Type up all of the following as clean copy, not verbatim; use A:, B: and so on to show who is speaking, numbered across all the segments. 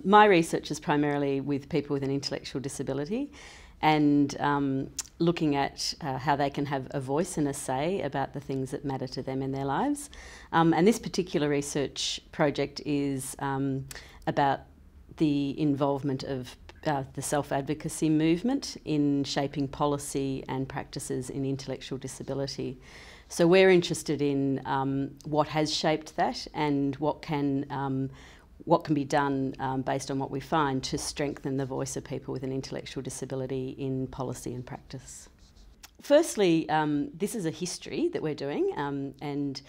A: My research is primarily with people with an intellectual disability and looking at how they can have a voice and a say about the things that matter to them in their lives. And this particular research project is about the involvement of the self-advocacy movement in shaping policy and practices in intellectual disability. So we're interested in what has shaped that and what can be done based on what we find to strengthen the voice of people with an intellectual disability in policy and practice. Firstly, this is a history that we're doing, and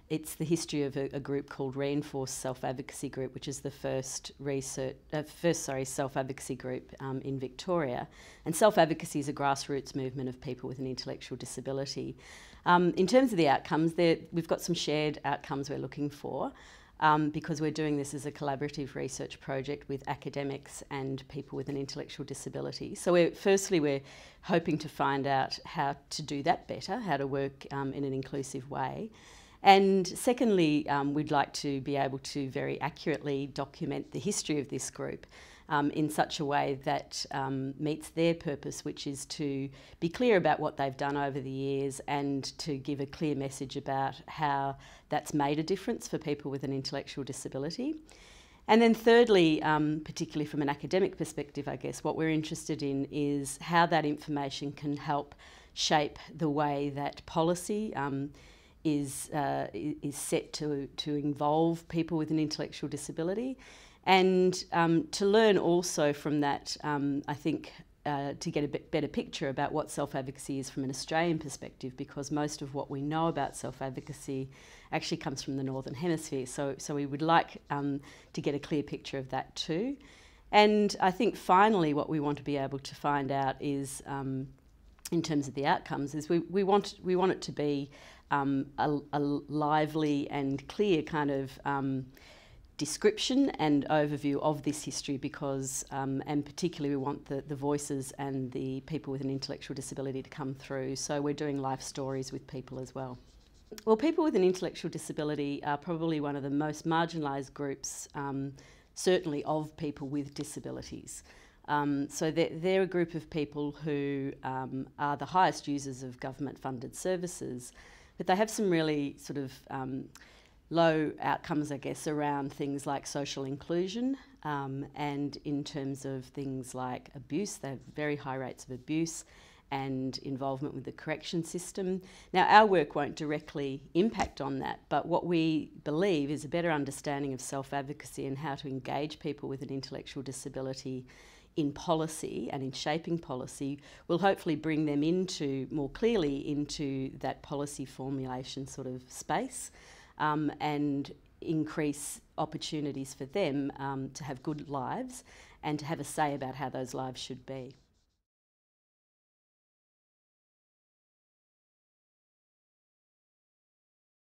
A: it's the history of a group called Reinforced Self-Advocacy Group, which is the first self-advocacy group in Victoria. And self-advocacy is a grassroots movement of people with an intellectual disability. In terms of the outcomes, we've got some shared outcomes we're looking for. Because we're doing this as a collaborative research project with academics and people with an intellectual disability. So firstly, we're hoping to find out how to do that better, how to work in an inclusive way. And secondly, we'd like to be able to very accurately document the history of this group in such a way that meets their purpose, which is to be clear about what they've done over the years and to give a clear message about how that's made a difference for people with an intellectual disability. And then thirdly, particularly from an academic perspective, I guess, what we're interested in is how that information can help shape the way that policy is set to involve people with an intellectual disability. And to learn also from that, I think, to get a bit better picture about what self-advocacy is from an Australian perspective, because most of what we know about self-advocacy actually comes from the Northern Hemisphere. So we would like to get a clear picture of that too. And I think finally what we want to be able to find out is, in terms of the outcomes, is we want it to be a lively and clear kind of description and overview of this history, because, and particularly we want the voices and the people with an intellectual disability to come through. So we're doing life stories with people as well. Well, people with an intellectual disability are probably one of the most marginalised groups, certainly of people with disabilities. So they're a group of people who are the highest users of government-funded services, but they have some really sort of low outcomes, I guess, around things like social inclusion, and in terms of things like abuse. They have very high rates of abuse and involvement with the correction system. Now, our work won't directly impact on that, but what we believe is a better understanding of self-advocacy and how to engage people with an intellectual disability in policy and in shaping policy will hopefully bring them more clearly into that policy formulation sort of space, and increase opportunities for them to have good lives and to have a say about how those lives should be.